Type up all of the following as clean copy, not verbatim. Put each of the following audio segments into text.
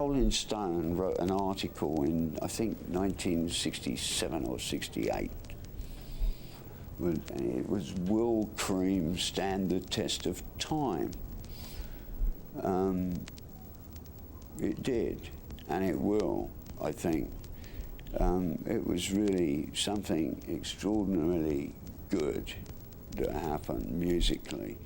Rolling Stone wrote an article in, I think, 1967 or 68. It was, will Cream stand the test of time? It did, and it will, I think. It was really something extraordinarily good that happened musically.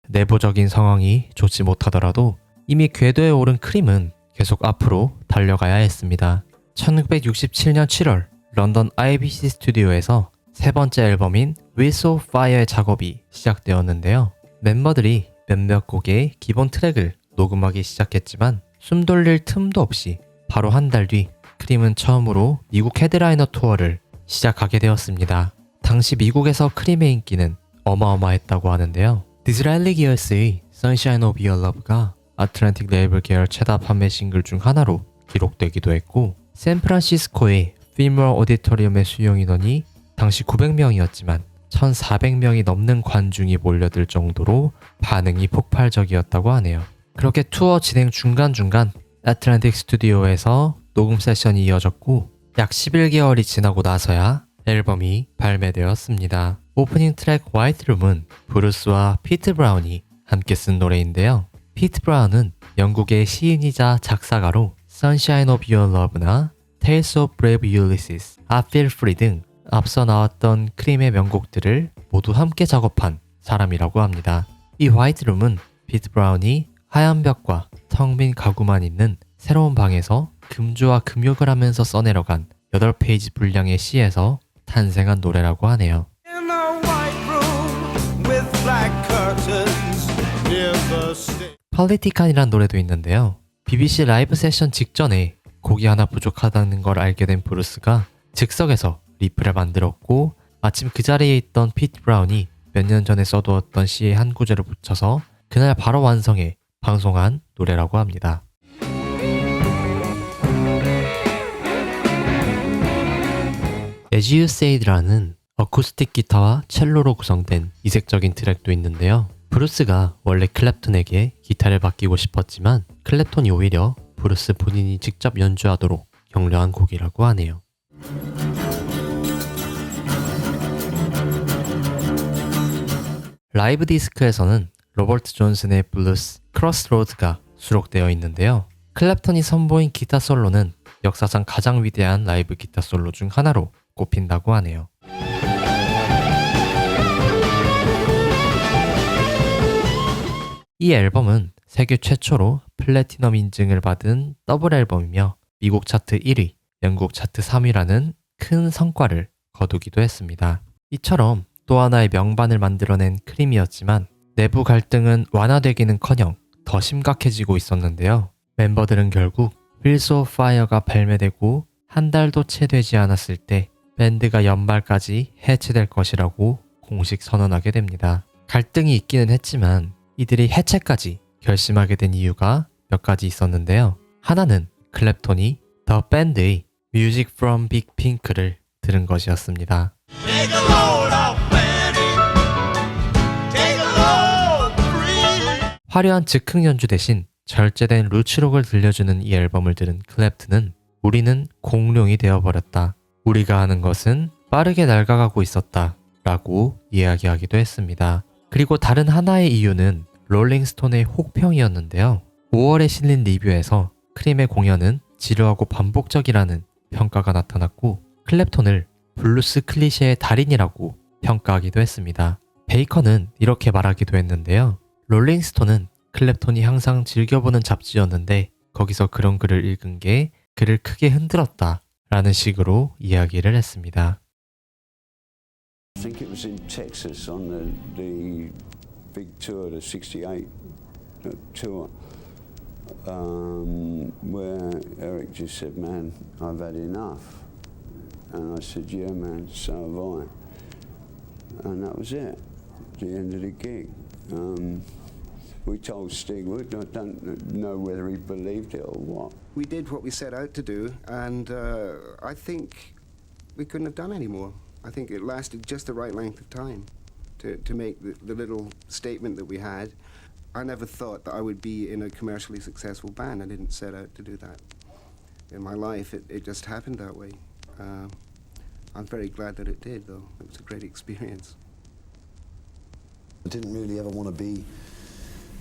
내부적인 상황이 좋지 못하더라도 이미 궤도에 오른 크림은 계속 앞으로 달려가야 했습니다. 1967년 7월 런던 IBC 스튜디오에서 세 번째 앨범인 Wheels of Fire의 작업이 시작되었는데요. 멤버들이 몇몇 곡의 기본 트랙을 녹음하기 시작했지만 숨 돌릴 틈도 없이 바로 한 달 뒤 크림은 처음으로 미국 헤드라이너 투어를 시작하게 되었습니다. 당시 미국에서 크림의 인기는 어마어마했다고 하는데요. 디즈라일리 기어스의 Sunshine of Your Love가 아틀란틱 레이블 계열 최다 판매 싱글 중 하나로 기록되기도 했고, 샌프란시스코의 필모어 오디토리움의 수용 인원이 당시 900명이었지만 1400명이 넘는 관중이 몰려들 정도로 반응이 폭발적이었다고 하네요. 그렇게 투어 진행 중간중간 애틀랜틱 스튜디오에서 녹음 세션이 이어졌고 약 11개월이 지나고 나서야 앨범이 발매되었습니다. 오프닝 트랙 화이트룸은 브루스와 피트 브라운이 함께 쓴 노래인데요. 피트 브라운은 영국의 시인이자 작사가로 Sunshine of Your Love나 Tales of Brave Ulysses, I Feel Free 등 앞서 나왔던 크림의 명곡들을 모두 함께 작업한 사람이라고 합니다. 이 화이트룸은 피트 브라운이 하얀 벽과 텅 빈 가구만 있는 새로운 방에서 금주와 금욕을 하면서 써내려간 8페이지 분량의 시에서 탄생한 노래라고 하네요. 폴리티칸이란 노래도 있는데요. BBC 라이브 세션 직전에 곡이 하나 부족하다는 걸 알게 된 브루스가 즉석에서 리프를 만들었고 마침 그 자리에 있던 피트 브라운이 몇 년 전에 써두었던 시의 한 구절을 붙여서 그날 바로 완성해 방송한 노래라고 합니다. As You Said라는 어쿠스틱 기타와 첼로로 구성된 이색적인 트랙도 있는데요. 브루스가 원래 클랩톤에게 기타를 맡기고 싶었지만 클랩톤이 오히려 브루스 본인이 직접 연주하도록 격려한 곡이라고 하네요. 라이브 디스크에서는 로버트 존슨의 블루스 크로스로드가 수록되어 있는데요. 클랩톤이 선보인 기타 솔로는 역사상 가장 위대한 라이브 기타 솔로 중 하나로 꼽힌다고 하네요. 이 앨범은 세계 최초로 플래티넘 인증을 받은 더블 앨범이며 미국 차트 1위, 영국 차트 3위라는 큰 성과를 거두기도 했습니다. 이처럼 또 하나의 명반을 만들어낸 크림이었지만 내부 갈등은 완화되기는커녕 더 심각해지고 있었는데요. 멤버들은 결국 Wheels of Fire가 발매되고 한 달도 채 되지 않았을 때 밴드가 연말까지 해체될 것이라고 공식 선언하게 됩니다. 갈등이 있기는 했지만 이들이 해체까지 결심하게 된 이유가 몇 가지 있었는데요. 하나는 클랩톤이 더 밴드의 Music from Big Pink를 들은 것이었습니다. 화려한 즉흥 연주 대신 절제된 루츠록을 들려주는 이 앨범을 들은 클랩튼은 우리는 공룡이 되어버렸다. 우리가 하는 것은 빠르게 낡아가고 있었다 라고 이야기하기도 했습니다. 그리고 다른 하나의 이유는 롤링스톤의 혹평이었는데요. 5월에 실린 리뷰에서 크림의 공연은 지루하고 반복적이라는 평가가 나타났고 클랩톤을 블루스 클리셰의 달인이라고 평가하기도 했습니다. 베이커는 이렇게 말하기도 했는데요. 롤링스톤은 클랩톤이 항상 즐겨보는 잡지였는데 거기서 그런 글을 읽은 게 그를 크게 흔들었다 라는 식으로 이야기를 했습니다. I think it was in Texas on the big tour, the 68 tour, where Eric just said, "Man, I've had enough." And I said, "Yeah, man, so have I." And that was it, the end of the gig. We told Stig, I don't know whether he believed it or what. We did what we set out to do, and I think we couldn't have done any more. I think it lasted just the right length of time to make the little statement that we had. I never thought that I would be in a commercially successful band. I didn't set out to do that. In my life, it just happened that way. I'm very glad that it did, though. It was a great experience. I didn't really ever want to be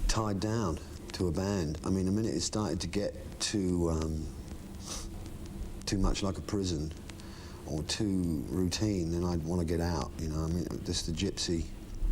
tied down to a band. I mean, the minute it started to get too much like a prison or too routine, then I'd want to get out. You know, I mean, just the gypsy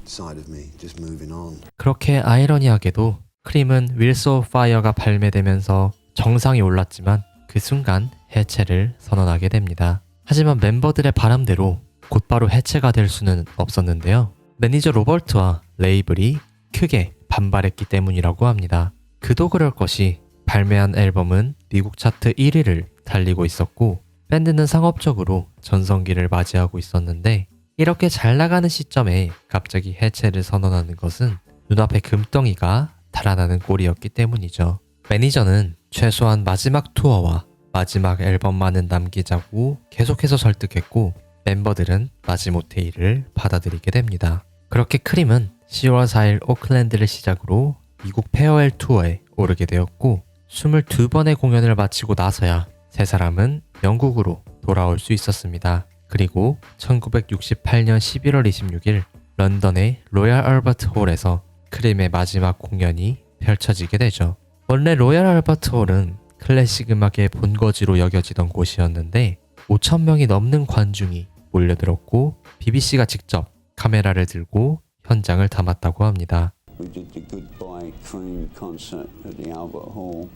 side of me, just moving on. 그렇게 아이러니하게도 크림은 Wheels of Fire가 발매되면서 정상이 올랐지만 그 순간 해체를 선언하게 됩니다. 하지만 멤버들의 바람대로 곧바로 해체가 될 수는 없었는데요. 매니저 로버트와 레이블이 크게 반발했기 때문이라고 합니다. 그도 그럴 것이 발매한 앨범은 미국 차트 1위를 달리고 있었고 밴드는 상업적으로 전성기를 맞이하고 있었는데 이렇게 잘 나가는 시점에 갑자기 해체를 선언하는 것은 눈앞에 금덩이가 달아나는 꼴이었기 때문이죠. 매니저는 최소한 마지막 투어와 마지막 앨범만은 남기자고 계속해서 설득했고 멤버들은 마지못해 이를 받아들이게 됩니다. 그렇게 크림은 10월 4일 오클랜드를 시작으로 미국 페어웰 투어에 오르게 되었고 22번의 공연을 마치고 나서야 세 사람은 영국으로 돌아올 수 있었습니다. 그리고 1968년 11월 26일 런던의 로얄 알버트 홀에서 크림의 마지막 공연이 펼쳐지게 되죠. 원래 로얄 알버트 홀은 클래식 음악의 본거지로 여겨지던 곳이었는데 5,000명이 넘는 관중이 몰려들었고 BBC가 직접 카메라를 들고 현장을 담았다고 합니다. We did the Goodbye Cream concert at the Albert Hall,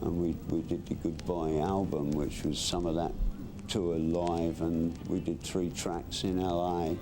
and we did the Goodbye album, which was some of that tour live, and we did 3 tracks in LA.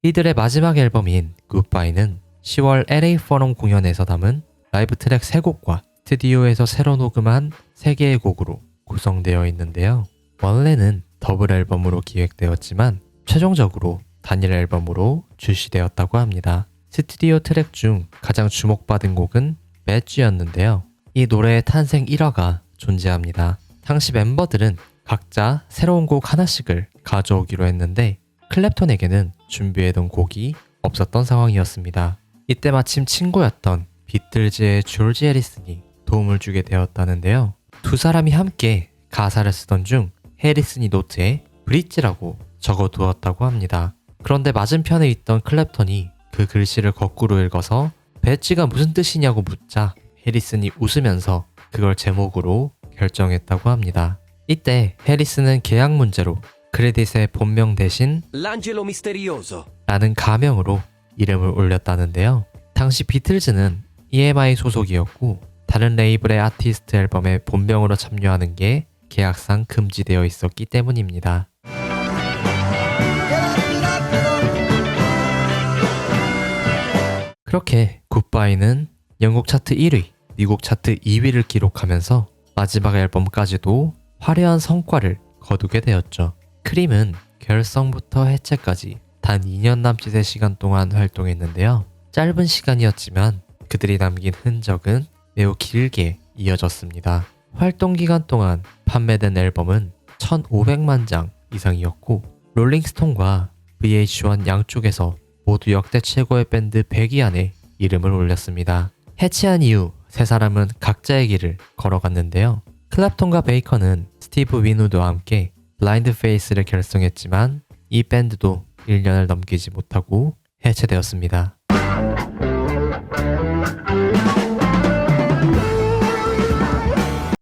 이들의 마지막 앨범인 굿바이는 10월 LA 포럼 공연에서 담은 라이브 트랙 3곡과 스튜디오에서 새로 녹음한 3개의 곡으로 구성되어 있는데요. 원래는 더블 앨범으로 기획되었지만 최종적으로 단일 앨범으로 출시되었다고 합니다. 스튜디오 트랙 중 가장 주목받은 곡은 배지였는데요. 이 노래의 탄생 1화가 존재합니다. 당시 멤버들은 각자 새로운 곡 하나씩을 가져오기로 했는데 클랩톤에게는 준비해둔 곡이 없었던 상황이었습니다. 이때 마침 친구였던 비틀즈의 조지 해리슨이 도움을 주게 되었다는데요. 두 사람이 함께 가사를 쓰던 중 해리슨이 노트에 브릿지라고 적어두었다고 합니다. 그런데 맞은편에 있던 클랩톤이 그 글씨를 거꾸로 읽어서 배지가 무슨 뜻이냐고 묻자 해리슨이 웃으면서 그걸 제목으로 결정했다고 합니다. 이때 해리슨은 계약 문제로 크레딧의 본명 대신 L'Angelo Misterioso 라는 가명으로 이름을 올렸다는데요. 당시 비틀즈는 EMI 소속이었고 다른 레이블의 아티스트 앨범에 본명으로 참여하는 게 계약상 금지되어 있었기 때문입니다. 그렇게 굿바이는 영국 차트 1위, 미국 차트 2위를 기록하면서 마지막 앨범까지도 화려한 성과를 거두게 되었죠. 크림은 결성부터 해체까지 단 2년 남짓의 시간 동안 활동했는데요. 짧은 시간이었지만 그들이 남긴 흔적은 매우 길게 이어졌습니다. 활동 기간 동안 판매된 앨범은 1,500만 장 이상이었고 롤링스톤과 VH1 양쪽에서 모두 역대 최고의 밴드 100위 안에 이름을 올렸습니다. 해체한 이후 세 사람은 각자의 길을 걸어갔는데요. 클랩톤과 베이컨은 스티브 위누드와 함께 블라인드 페이스를 결성했지만 이 밴드도 1년을 넘기지 못하고 해체되었습니다.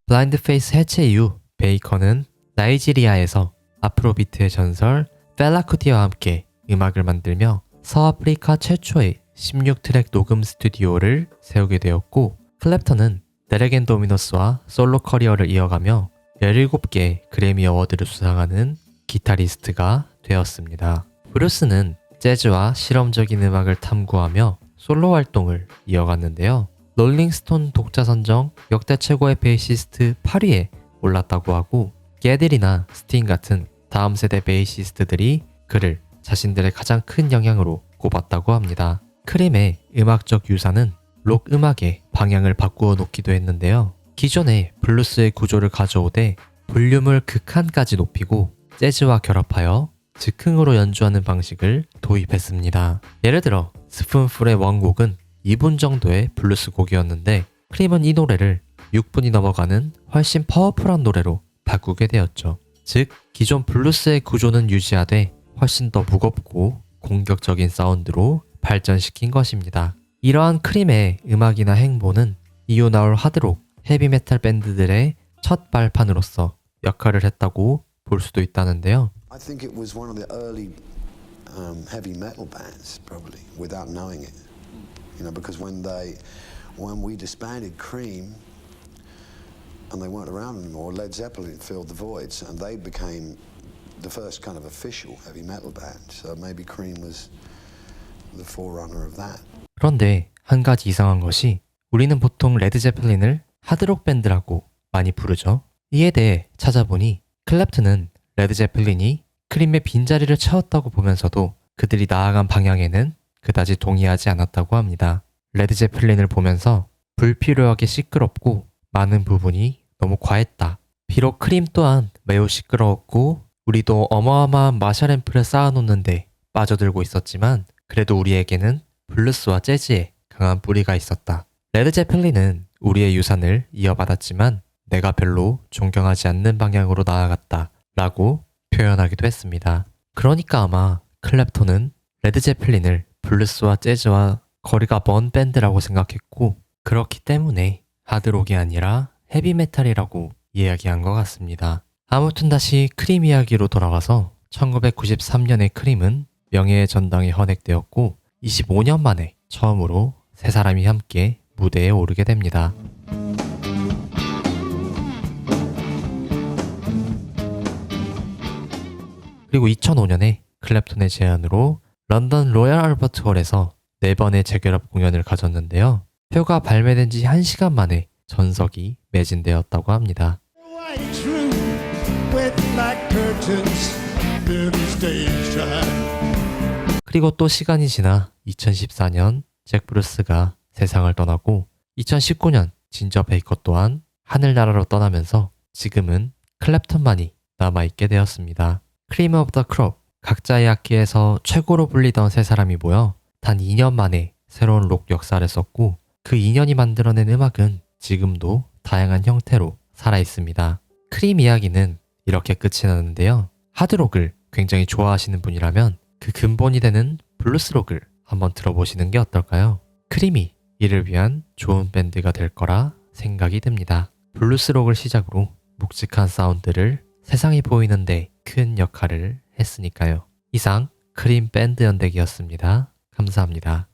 블라인드 페이스 해체 이후 베이컨은 나이지리아에서 아프로비트의 전설 펠라쿠디와 함께 음악을 만들며 서아프리카 최초의 16트랙 녹음 스튜디오를 세우게 되었고 클랩턴은 데렉 앤 도미노스와 솔로 커리어를 이어가며 17개 그래미 어워드를 수상하는 기타리스트가 되었습니다. 브루스는 재즈와 실험적인 음악을 탐구하며 솔로 활동을 이어갔는데요. 롤링스톤 독자 선정 역대 최고의 베이시스트 8위에 올랐다고 하고 게들이나 스팅 같은 다음 세대 베이시스트들이 그를 자신들의 가장 큰 영향으로 꼽았다고 합니다. 크림의 음악적 유사는 록 음악의 방향을 바꾸어 놓기도 했는데요. 기존의 블루스의 구조를 가져오되 볼륨을 극한까지 높이고 재즈와 결합하여 즉흥으로 연주하는 방식을 도입했습니다. 예를 들어 스푼풀의 원곡은 2분 정도의 블루스 곡이었는데 크림은 이 노래를 6분이 넘어가는 훨씬 파워풀한 노래로 바꾸게 되었죠. 즉 기존 블루스의 구조는 유지하되 훨씬 더 무겁고 공격적인 사운드로 발전시킨 것입니다. 이러한 크림의 음악이나 행보는 이후 나올 하드록, 헤비메탈 밴드들의 첫 발판으로서 역할을 했다고 볼 수도 있다는데요. I think it was one of the early heavy metal bands, probably, without knowing it. You know, because when we disbanded Cream, and they weren't around anymore, Led Zeppelin filled the voids, and they became the first kind of official heavy metal band. So maybe Cream was the forerunner of that. 그런데 한 가지 이상한 것이 우리는 보통 레드 제플린을 하드록 밴드라고 많이 부르죠. 이에 대해 찾아보니 클랩튼은 레드 제플린이 크림의 빈자리를 채웠다고 보면서도 그들이 나아간 방향에는 그다지 동의하지 않았다고 합니다. 레드 제플린을 보면서 불필요하게 시끄럽고 많은 부분이 너무 과했다. 비록 크림 또한 매우 시끄러웠고 우리도 어마어마한 마샬 앰프를 쌓아놓는데 빠져들고 있었지만 그래도 우리에게는 블루스와 재즈에 강한 뿌리가 있었다. 레드 제플린은 우리의 유산을 이어받았지만 내가 별로 존경하지 않는 방향으로 나아갔다 라고 표현하기도 했습니다. 그러니까 아마 클랩톤은 레드 제플린을 블루스와 재즈와 거리가 먼 밴드라고 생각했고 그렇기 때문에 하드록이 아니라 헤비메탈이라고 이야기한 것 같습니다. 아무튼 다시 크림 이야기로 돌아가서 1993년에 크림은 명예의 전당에 헌액되었고 25년 만에 처음으로 세 사람이 함께 무대에 오르게 됩니다. 그리고 2005년에 클랩톤의 제안으로 런던 로얄 알버트 홀에서 4번의 재결합 공연을 가졌는데요. 표가 발매된 지 1시간 만에 전석이 매진되었다고 합니다. White room with black curtains, little stage time. 그리고 또 시간이 지나 2014년 잭 브루스가 세상을 떠나고 2019년 진저 베이커 또한 하늘나라로 떠나면서 지금은 클랩톤만이 남아있게 되었습니다. 크림 오브 더 크롭, 각자의 악기에서 최고로 불리던 세 사람이 모여 단 2년 만에 새로운 록 역사를 썼고 그 2년이 만들어낸 음악은 지금도 다양한 형태로 살아있습니다. 크림 이야기는 이렇게 끝이 나는데요. 하드록을 굉장히 좋아하시는 분이라면 그 근본이 되는 블루스록을 한번 들어보시는 게 어떨까요? 크림이 이를 위한 좋은 밴드가 될 거라 생각이 듭니다. 블루스록을 시작으로 묵직한 사운드를 세상이 보이는데 큰 역할을 했으니까요. 이상 크림 밴드 연대기였습니다. 감사합니다.